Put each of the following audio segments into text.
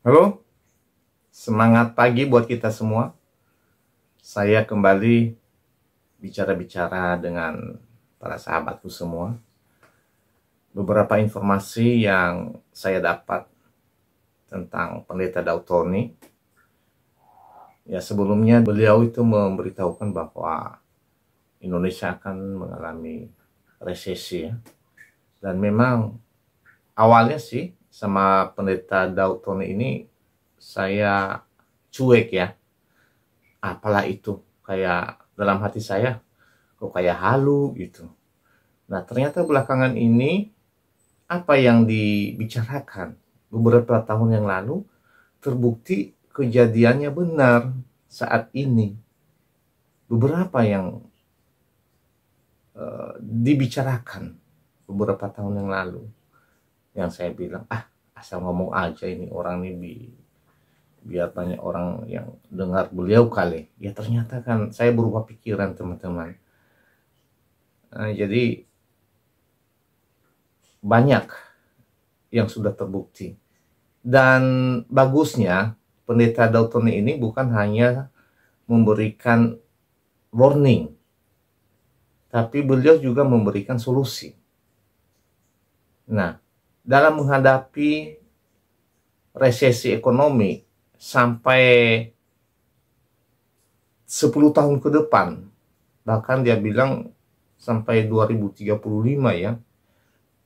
Halo, semangat pagi buat kita semua. Saya kembali bicara-bicara dengan para sahabatku semua. Beberapa informasi yang saya dapat tentang Pendeta Daud Tony. Ya, sebelumnya beliau itu memberitahukan bahwa Indonesia akan mengalami resesi ya. Dan memang awalnya sih sama Pendeta Daud Tony ini saya cuek ya. Apalah itu, kayak dalam hati saya kok kayak halu gitu. Nah, ternyata belakangan ini apa yang dibicarakan beberapa tahun yang lalu terbukti kejadiannya benar saat ini. Beberapa yang dibicarakan beberapa tahun yang lalu yang saya bilang, asal ngomong aja ini orang ini biar banyak orang yang dengar beliau kali. Ya ternyata kan saya berubah pikiran teman-teman. Jadi banyak yang sudah terbukti. Dan bagusnya Pendeta Daud Tony ini bukan hanya memberikan warning, tapi beliau juga memberikan solusi. Nah, dalam menghadapi resesi ekonomi sampai 10 tahun ke depan, bahkan dia bilang sampai 2035 ya,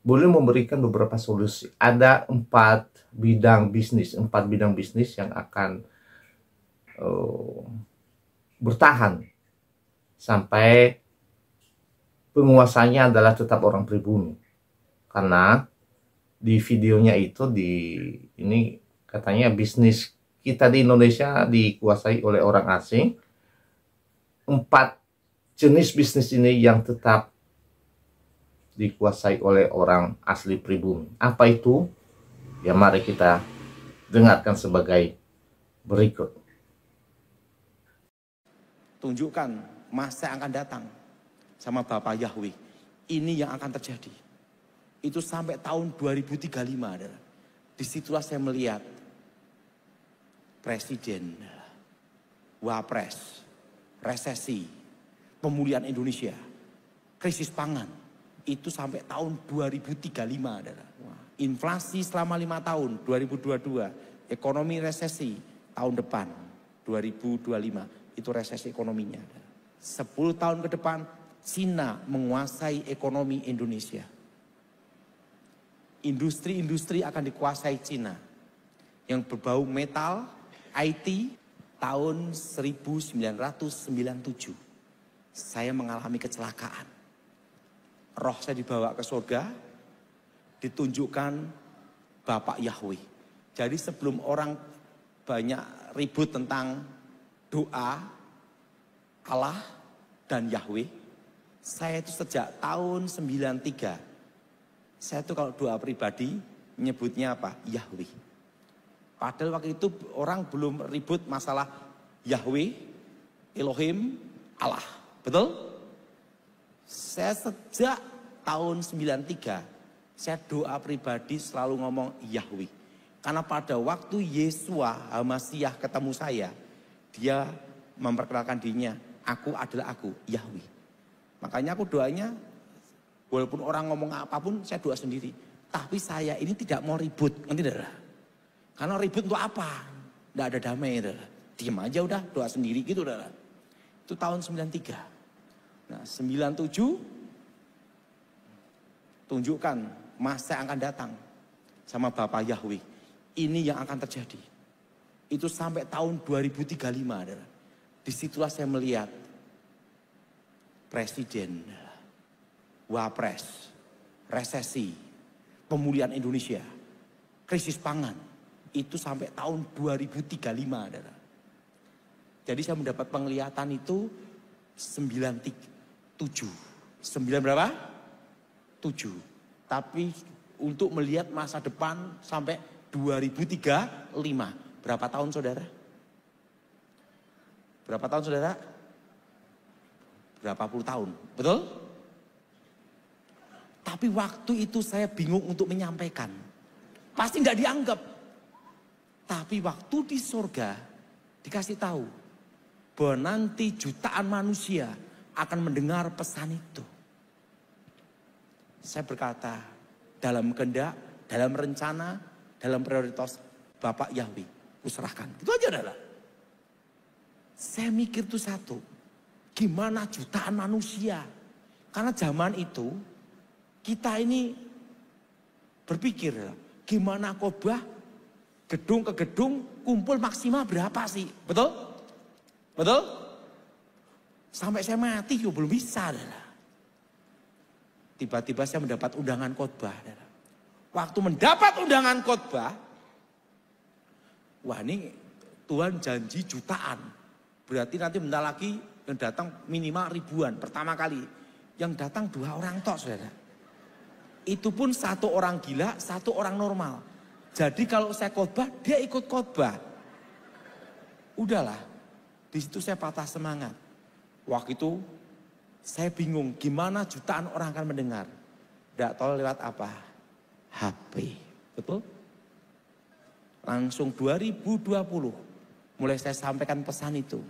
boleh memberikan beberapa solusi. Ada 4 bidang bisnis yang akan bertahan sampai penguasanya adalah tetap orang pribumi. Karena di videonya itu ini katanya bisnis kita di Indonesia dikuasai oleh orang asing. 4 jenis bisnis ini yang tetap dikuasai oleh orang asli pribumi. Apa itu? Ya mari kita dengarkan sebagai berikut. Tunjukkan masa yang akan datang sama Bapak Yahweh. Ini yang akan terjadi. Itu sampai tahun 2035 adalah. Disitulah saya melihat presiden, wapres, resesi, pemulihan Indonesia, krisis pangan. Itu sampai tahun 2035 adalah. Inflasi selama 5 tahun, 2022. Ekonomi resesi tahun depan, 2025. Itu resesi ekonominya. 10 tahun ke depan, Cina menguasai ekonomi Indonesia. Industri-industri akan dikuasai Cina. Yang berbau metal, IT, tahun 1997. Saya mengalami kecelakaan. Roh saya dibawa ke surga, ditunjukkan Bapak Yahweh. Jadi sebelum orang banyak ribut tentang doa Allah dan Yahweh, saya itu sejak tahun 93, saya itu kalau doa pribadi menyebutnya apa? Yahweh. Padahal waktu itu orang belum ribut masalah Yahweh, Elohim, Allah. Betul? Saya sejak tahun 93, saya doa pribadi selalu ngomong Yahweh. Karena pada waktu Yesua Hamasiah ketemu saya, dia memperkenalkan dirinya, aku adalah aku, Yahweh. Makanya aku doanya, walaupun orang ngomong apapun, saya doa sendiri. Tapi saya ini tidak mau ribut, ngerti tidak? Karena ribut untuk apa? Tidak ada damai, tidak. Diam aja udah, doa sendiri gitu, tidak. Itu tahun 93. Nah, 97 tunjukkan masa yang akan datang sama Bapak Yahweh. Ini yang akan terjadi. Itu sampai tahun 2035 adalah. Disitulah saya melihat presiden, wapres, resesi, pemulihan Indonesia, krisis pangan. Itu sampai tahun 2035 adalah. Jadi saya mendapat penglihatan itu 97. 9 berapa? 7. Tapi untuk melihat masa depan sampai 2035. Berapa tahun saudara? Berapa tahun saudara? Berapa puluh tahun, betul? Tapi waktu itu saya bingung untuk menyampaikan. Pasti tidak dianggap. Tapi waktu di surga dikasih tahu bahwa nanti jutaan manusia akan mendengar pesan itu. Saya berkata, dalam kehendak, dalam rencana, dalam prioritas Bapak Yahweh, kuserahkan. Itu aja adalah. Saya mikir tuh satu, gimana jutaan manusia? Karena zaman itu kita ini berpikir, gimana khotbah gedung ke gedung kumpul maksimal berapa sih? Betul? Betul? Sampai saya mati juga belum bisa. Tiba-tiba saya mendapat undangan khotbah. Waktu mendapat undangan khotbah, wah ini Tuhan janji jutaan. Berarti nanti bentar lagi yang datang minimal ribuan. Pertama kali yang datang 2 orang tok, saudara. Itu pun 1 orang gila, 1 orang normal. Jadi kalau saya khotbah, dia ikut khotbah. Udahlah, di situ saya patah semangat. Waktu itu saya bingung gimana jutaan orang akan mendengar. Tidak tahu lewat apa? HP, betul? Langsung 2020 mulai saya sampaikan pesan itu.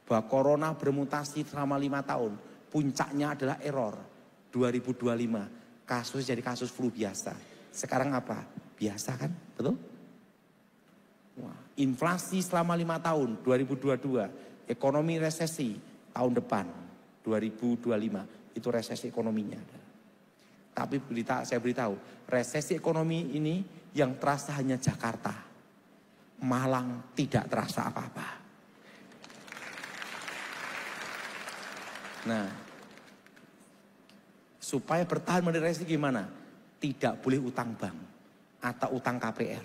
Bahwa corona bermutasi selama 5 tahun. Puncaknya adalah error. 2025 kasus jadi kasus flu biasa. Sekarang apa? Biasa kan? Betul? Wah, inflasi selama 5 tahun, 2022. Ekonomi resesi tahun depan, 2025. Itu resesi ekonominya. Tapi saya beritahu, resesi ekonomi ini yang terasa hanya Jakarta. Malang tidak terasa apa-apa. Nah, supaya bertahan dari resesi gimana? Tidak boleh utang bank atau utang KPR.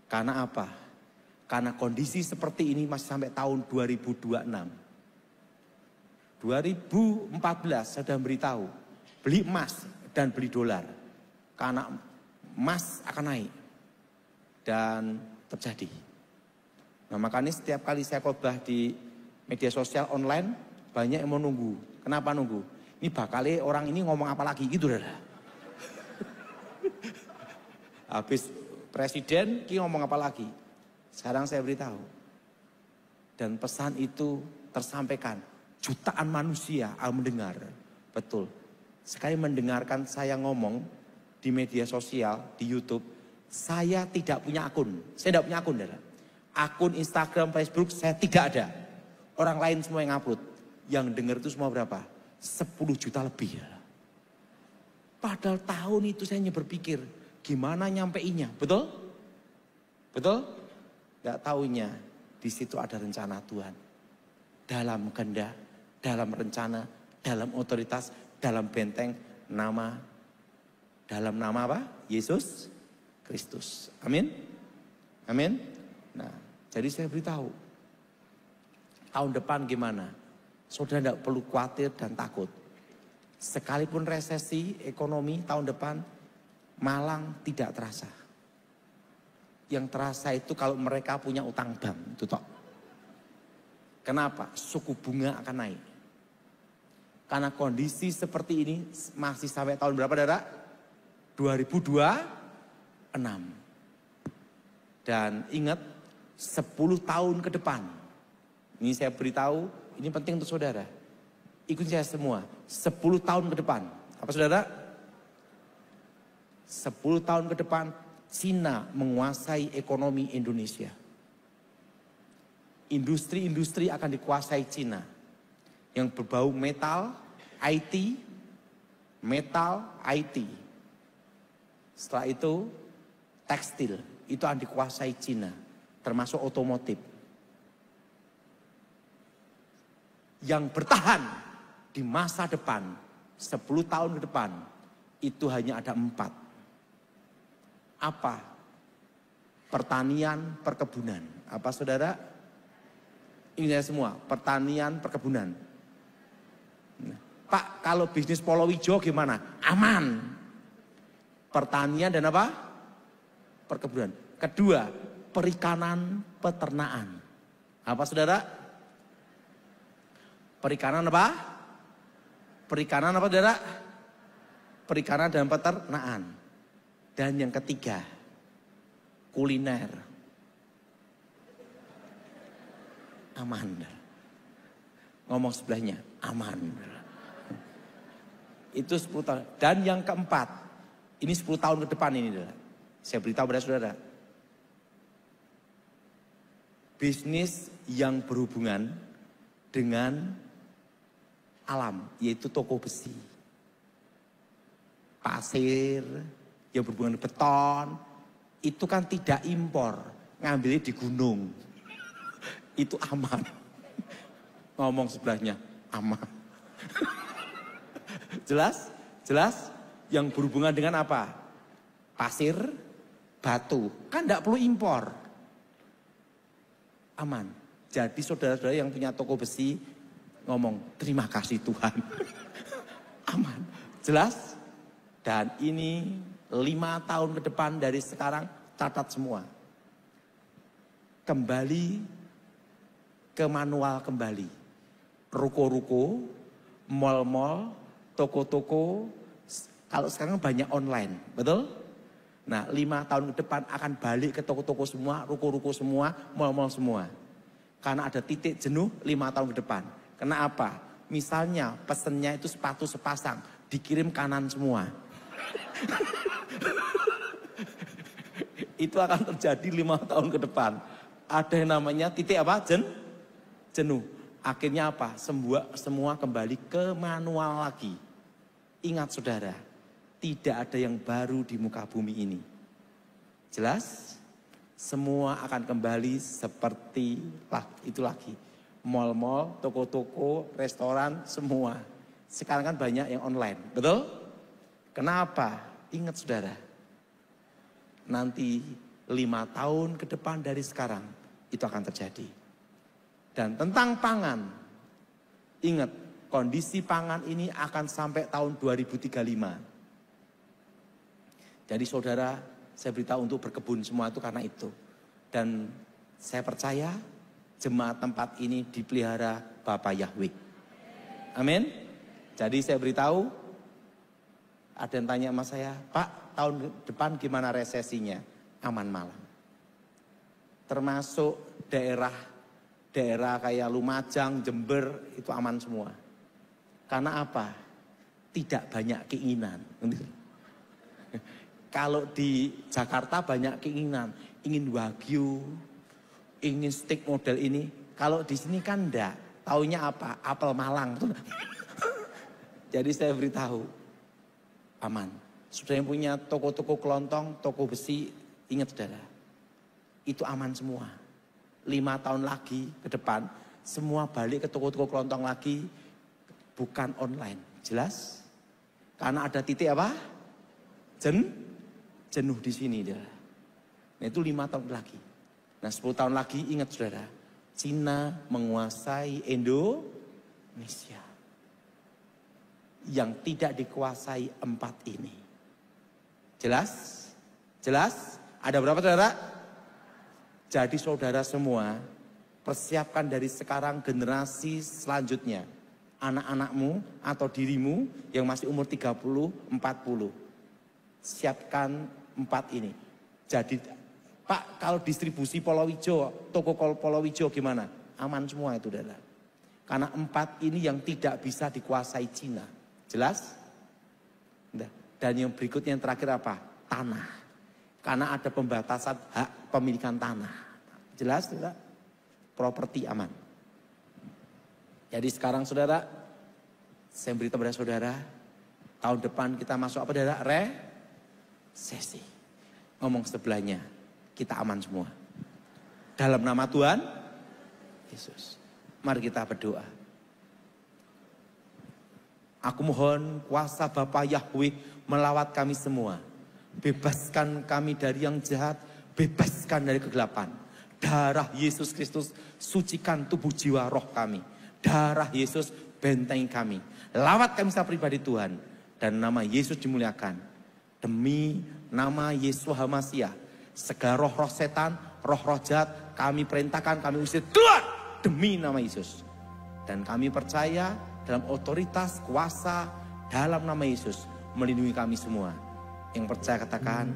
Karena apa? Karena kondisi seperti ini masih sampai tahun 2026. 2014 saya sudah beritahu, beli emas dan beli dolar. Karena emas akan naik. Dan terjadi. Nah makanya setiap kali saya khotbah di media sosial online, banyak yang mau nunggu. Kenapa nunggu? Ini bakalnya orang ini ngomong apa lagi gitu dah. Habis presiden, ki ngomong apa lagi? Sekarang saya beritahu. Dan pesan itu tersampaikan. Jutaan manusia mendengar. Betul. Sekali mendengarkan saya ngomong di media sosial, di YouTube. Saya tidak punya akun. Saya tidak punya akun. Akun Instagram, Facebook saya tidak ada. Orang lain semua yang upload. Yang dengar itu semua berapa? 10 juta lebih. Padahal tahun itu saya hanya berpikir, gimana nyampeinnya, betul? Betul? Gak taunya di situ ada rencana Tuhan. Dalam kehendak, dalam rencana, dalam otoritas, dalam benteng nama, dalam nama apa? Yesus Kristus. Amin. Amin. Nah, jadi saya beritahu, tahun depan gimana? Saudara tidak perlu khawatir dan takut. Sekalipun resesi ekonomi tahun depan, Malang tidak terasa. Yang terasa itu kalau mereka punya utang bank, itu toh. Kenapa? Suku bunga akan naik. Karena kondisi seperti ini masih sampai tahun berapa, Saudara? 2026. Dan ingat, 10 tahun ke depan. Ini saya beritahu, ini penting untuk saudara. Ikuti saya semua. 10 tahun ke depan. Apa saudara? 10 tahun ke depan, Cina menguasai ekonomi Indonesia. Industri-industri akan dikuasai Cina. Yang berbau metal, IT, metal, IT. Setelah itu, tekstil. Itu akan dikuasai Cina. Termasuk otomotif. Yang bertahan di masa depan, 10 tahun ke depan, itu hanya ada 4. Apa? Pertanian, perkebunan. Apa saudara? Ini semua, pertanian, perkebunan. Nah, Pak, kalau bisnis Polowijo gimana? Aman. Pertanian dan apa? Perkebunan. Kedua, perikanan, peternakan. Apa saudara? Perikanan apa? Perikanan apa saudara? Perikanan dan peternakan. Dan yang ketiga, kuliner. Aman. Ngomong sebelahnya, aman. Itu 10 tahun. Dan yang keempat, ini 10 tahun ke depan ini. Saya beritahu pada saudara. Bisnis yang berhubungan dengan alam, yaitu toko besi. Pasir, yang berhubungan dengan beton, itu kan tidak impor. Ngambilnya di gunung. Itu aman. Ngomong sebelahnya, aman. Jelas? Jelas? Yang berhubungan dengan apa? Pasir, batu. Kan tidak perlu impor. Aman. Jadi saudara-saudara yang punya toko besi, ngomong, terima kasih Tuhan. Aman. Jelas? Dan ini 5 tahun ke depan dari sekarang, catat semua. Kembali ke manual kembali. Ruko-ruko, mall-mall, toko-toko, kalau sekarang banyak online, betul? Nah 5 tahun ke depan akan balik ke toko-toko semua, ruko-ruko semua, mall-mall semua. Karena ada titik jenuh 5 tahun ke depan. Kenapa? Misalnya pesennya itu sepatu sepasang, dikirim kanan semua. Itu akan terjadi 5 tahun ke depan. Ada yang namanya titik apa? Jenuh. Akhirnya apa? Semua kembali ke manual lagi. Ingat saudara, tidak ada yang baru di muka bumi ini. Jelas? Semua akan kembali seperti itu lagi. Mall-mall, toko-toko, restoran, semua. Sekarang kan banyak yang online, betul? Kenapa? Ingat saudara, nanti 5 tahun ke depan dari sekarang itu akan terjadi. Dan tentang pangan, ingat kondisi pangan ini akan sampai tahun 2035. Jadi saudara, saya beritahu untuk berkebun semua itu karena itu. Dan saya percaya jemaat tempat ini dipelihara Bapak Yahweh. Amin. Jadi saya beritahu, ada yang tanya sama saya, Pak, tahun depan gimana resesinya? Aman malam. Termasuk daerah kayak Lumajang, Jember, itu aman semua. Karena apa? Tidak banyak keinginan. Kalau di Jakarta banyak keinginan, ingin wagyu, ingin steak model ini. Kalau di sini kan enggak. Taunya apa? Apel Malang. Jadi saya beritahu, aman. Sudah yang punya toko-toko kelontong, toko besi, ingat saudara, itu aman semua. 5 tahun lagi ke depan, semua balik ke toko-toko kelontong lagi, bukan online. Jelas? Karena ada titik apa? Jenuh di sini dia. Nah itu 5 tahun lagi. Nah 10 tahun lagi ingat saudara, Cina menguasai Indonesia. Yang tidak dikuasai 4 ini. Jelas? Jelas? Ada berapa saudara? Jadi saudara semua, persiapkan dari sekarang generasi selanjutnya. Anak-anakmu atau dirimu yang masih umur 30, 40. Siapkan 4 ini. Jadi, Pak, kalau distribusi Polowijo, toko Polowijo gimana? Aman semua itu, saudara. Karena 4 ini yang tidak bisa dikuasai Cina. Jelas? Dan yang berikutnya yang terakhir apa? Tanah. Karena ada pembatasan hak pemilikan tanah. Jelas tidak? Properti aman. Jadi sekarang saudara, saya beritahu kepada saudara, tahun depan kita masuk apa saudara? Resesi. Ngomong sebelahnya, kita aman semua. Dalam nama Tuhan Yesus. Mari kita berdoa. Aku mohon kuasa Bapa Yahweh melawat kami semua. Bebaskan kami dari yang jahat, bebaskan dari kegelapan. Darah Yesus Kristus sucikan tubuh jiwa roh kami. Darah Yesus bentengi kami. Lawat kami secara pribadi Tuhan. Dan nama Yesus dimuliakan. Demi nama Yeshua HaMashiach, segala roh-roh setan, roh-roh jahat kami perintahkan, kami usir Tuhan. Demi nama Yesus. Dan kami percaya dalam otoritas, kuasa, dalam nama Yesus melindungi kami semua. Yang percaya katakan